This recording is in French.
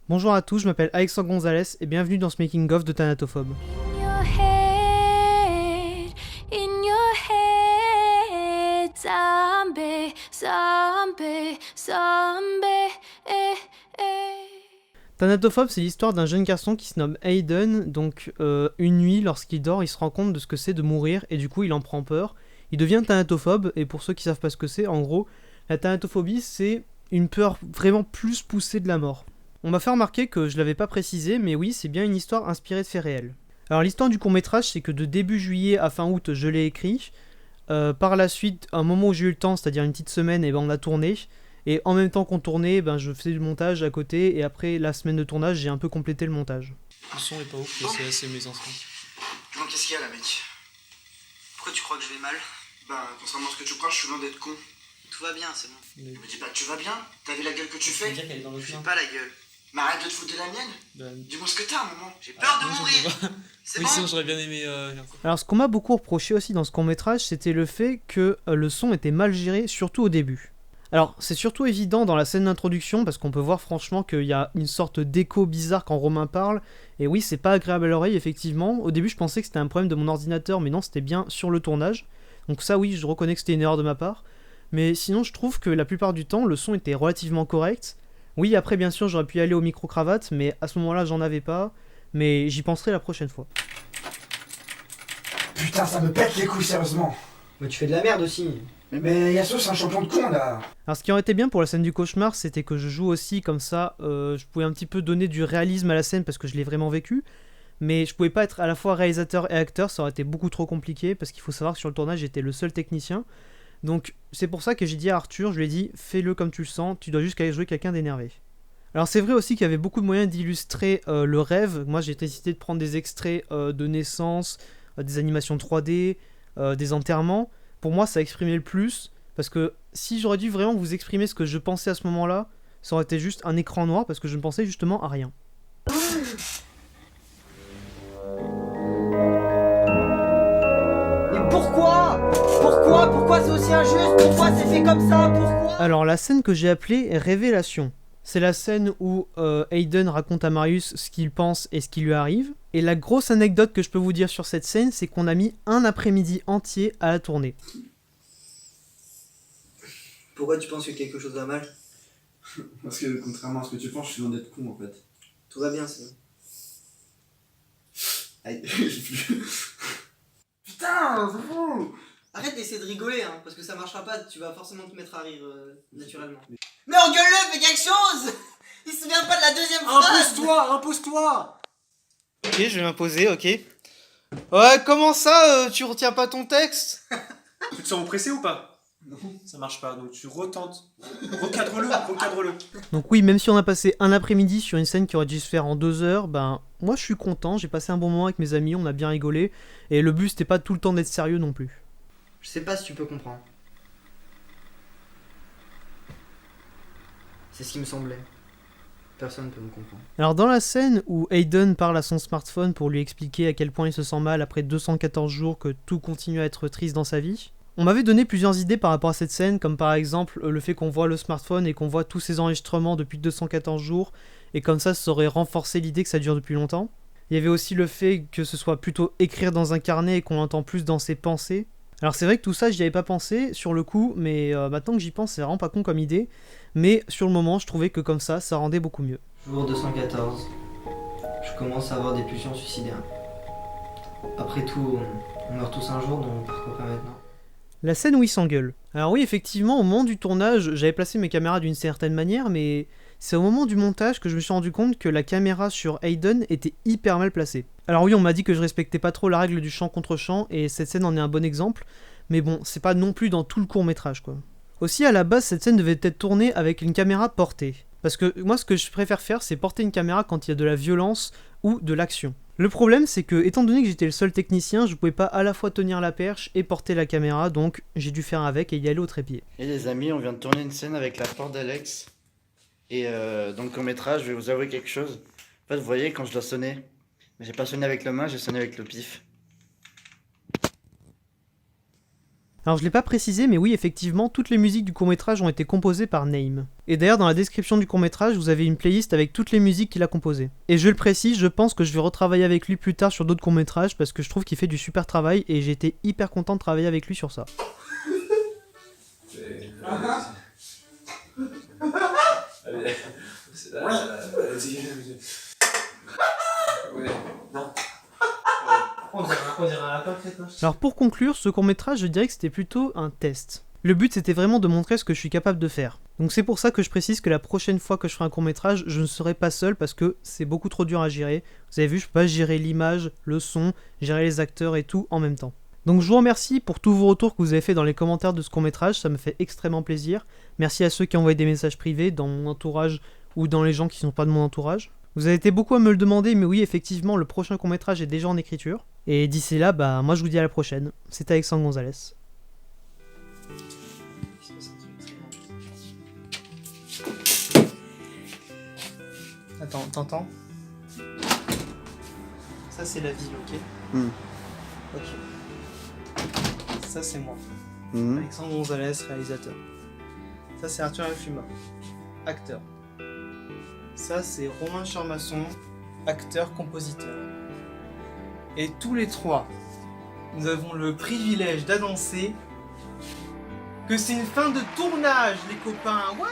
Bonjour à tous, je m'appelle Alexandre Gonzalez et bienvenue dans ce making of de Thanatophobe. Thanatophobe, c'est l'histoire d'un jeune garçon qui se nomme Hayden, donc une nuit, lorsqu'il dort, il se rend compte de ce que c'est de mourir et du coup il en prend peur. Il devient thanatophobe et pour ceux qui savent pas ce que c'est, en gros, la thanatophobie c'est une peur vraiment plus poussée de la mort. On m'a fait remarquer que je l'avais pas précisé, mais oui, c'est bien une histoire inspirée de faits réels. Alors l'histoire du court-métrage, c'est que de début juillet à fin août, je l'ai écrit. Par la suite, un moment où j'ai eu le temps, c'est-à-dire une petite semaine, et ben on a tourné. Et en même temps qu'on tournait, ben je faisais du montage à côté. Et après la semaine de tournage, j'ai un peu complété le montage. Le son est pas ouf, mais c'est assez mes enfants. Bon, qu'est-ce qu'il y a là, mec? Pourquoi tu crois que je vais mal? Bah, concernant ce que tu crois, je suis loin d'être con. Tout va bien, c'est bon. Me dis pas que tu vas bien. T'as vu la gueule que tu fais? dire qu'elle est dans le J'ai chemin. pas la gueule. Mais arrête de te foutre de la mienne. Ben, Dis-moi ce que t'as, maman. J'ai peur de moi, je mourir. sais pas. C'est Oui, bon? sinon j'aurais bien aimé faire ça. Alors ce qu'on m'a beaucoup reproché aussi dans ce court-métrage, c'était le fait que le son était mal géré, surtout au début. Alors c'est surtout évident dans la scène d'introduction, parce qu'on peut voir franchement qu'il y a une sorte d'écho bizarre quand Romain parle. Et oui, c'est pas agréable à l'oreille, effectivement. Au début, je pensais que c'était un problème de mon ordinateur, mais non, c'était bien sur le tournage. Donc ça, oui, je reconnais que c'était une erreur de ma part. Mais sinon, je trouve que la plupart du temps, le son était relativement correct. Oui, après, bien sûr, j'aurais pu y aller au micro-cravate, mais à ce moment-là, j'en avais pas. Mais j'y penserai la prochaine fois. Putain, ça me pète les couilles, sérieusement. Mais tu fais de la merde aussi. Mais Yasuo, c'est un champion de con, là. Alors, ce qui aurait été bien pour la scène du cauchemar, c'était que je joue aussi comme ça. Je pouvais un petit peu donner du réalisme à la scène parce que je l'ai vraiment vécu. Mais je pouvais pas être à la fois réalisateur et acteur, ça aurait été beaucoup trop compliqué parce qu'il faut savoir que sur le tournage, j'étais le seul technicien. Donc, c'est pour ça que j'ai dit à Arthur, je lui ai dit, fais-le comme tu le sens, tu dois juste jouer quelqu'un d'énervé. Alors c'est vrai aussi qu'il y avait beaucoup de moyens d'illustrer le rêve. Moi j'ai décidé de prendre des extraits de naissance, des animations 3D, des enterrements. Pour moi ça exprimait le plus, parce que si j'aurais dû vraiment vous exprimer ce que je pensais à ce moment-là, ça aurait été juste un écran noir, parce que je ne pensais justement à rien. Mais pourquoi? Pourquoi c'est aussi injuste? Pourquoi c'est fait comme ça? Pourquoi? Alors la scène que j'ai appelée Révélation. C'est la scène où Hayden raconte à Marius ce qu'il pense et ce qui lui arrive. Et la grosse anecdote que je peux vous dire sur cette scène, c'est qu'on a mis un après-midi entier à la tourner. Pourquoi tu penses que quelque chose va mal? Parce que, contrairement à ce que tu penses, je suis loin d'être con, en fait. Tout va bien, c'est bon. Aïe, Putain, c'est fou. Arrête d'essayer de rigoler, hein, parce que ça marchera pas, tu vas forcément te mettre à rire naturellement. Mais engueule-le, fais quelque chose! Il se souvient pas de la deuxième phrase! Impose-toi. Ok, je vais m'imposer, ok. Ouais, comment ça, tu retiens pas ton texte? Tu te sens oppressé ou pas? Non. Ça marche pas, donc tu retentes. Recadre-le. Donc oui, même si on a passé un après-midi sur une scène qui aurait dû se faire en 2 heures, ben moi je suis content, j'ai passé un bon moment avec mes amis, on a bien rigolé, et le but c'était pas tout le temps d'être sérieux non plus. Je sais pas si tu peux comprendre. C'est ce qui me semblait. Personne ne peut me comprendre. Alors dans la scène où Hayden parle à son smartphone pour lui expliquer à quel point il se sent mal après 214 jours que tout continue à être triste dans sa vie, on m'avait donné plusieurs idées par rapport à cette scène, comme par exemple le fait qu'on voit le smartphone et qu'on voit tous ces enregistrements depuis 214 jours, et comme ça aurait renforcé l'idée que ça dure depuis longtemps. Il y avait aussi le fait que ce soit plutôt écrire dans un carnet et qu'on entend plus dans ses pensées. Alors c'est vrai que tout ça j'y avais pas pensé sur le coup, mais maintenant que j'y pense c'est vraiment pas con comme idée, mais sur le moment je trouvais que comme ça rendait beaucoup mieux. Jour 214. Je commence à avoir des pulsions suicidaires. Après tout, on meurt tous un jour, donc pourquoi pas maintenant? La scène où il s'engueule. Alors oui, effectivement, au moment du tournage, j'avais placé mes caméras d'une certaine manière, mais c'est au moment du montage que je me suis rendu compte que la caméra sur Hayden était hyper mal placée. Alors oui, on m'a dit que je respectais pas trop la règle du champ contre champ, et cette scène en est un bon exemple, mais bon, c'est pas non plus dans tout le court-métrage, quoi. Aussi, à la base, cette scène devait être tournée avec une caméra portée. Parce que moi, ce que je préfère faire, c'est porter une caméra quand il y a de la violence ou de l'action. Le problème, c'est que, étant donné que j'étais le seul technicien, je pouvais pas à la fois tenir la perche et porter la caméra, donc j'ai dû faire avec et y aller au trépied. Et les amis, on vient de tourner une scène avec la porte d'Alex. Et dans le court-métrage, je vais vous avouer quelque chose. En fait, vous voyez, quand je dois sonner, j'ai pas sonné avec la main, j'ai sonné avec le pif. Alors je l'ai pas précisé, mais oui, effectivement, toutes les musiques du court-métrage ont été composées par Name. Et d'ailleurs, dans la description du court-métrage, vous avez une playlist avec toutes les musiques qu'il a composées. Et je le précise, je pense que je vais retravailler avec lui plus tard sur d'autres courts-métrages, parce que je trouve qu'il fait du super travail, et j'ai été hyper content de travailler avec lui sur ça. Alors pour conclure, ce court-métrage, je dirais que c'était plutôt un test. Le but c'était vraiment de montrer ce que je suis capable de faire. Donc c'est pour ça que je précise que la prochaine fois que je ferai un court-métrage, je ne serai pas seul parce que c'est beaucoup trop dur à gérer. Vous avez vu, je peux pas gérer l'image, le son, gérer les acteurs et tout en même temps. Donc je vous remercie pour tous vos retours que vous avez fait dans les commentaires de ce court-métrage, ça me fait extrêmement plaisir. Merci à ceux qui ont envoyé des messages privés dans mon entourage ou dans les gens qui ne sont pas de mon entourage. Vous avez été beaucoup à me le demander, mais oui, effectivement, le prochain court-métrage est déjà en écriture. Et d'ici là, bah, moi je vous dis à la prochaine. C'était Alexandre Gonzalez. Attends, t'entends? Ça c'est la ville, ok? Ok. Ça c'est moi. Alexandre Gonzalez, réalisateur. Ça c'est Arthur Infuma, acteur. Ça c'est Romain Charmasson, acteur-compositeur. Et tous les trois, nous avons le privilège d'annoncer que c'est une fin de tournage, les copains. Ouais!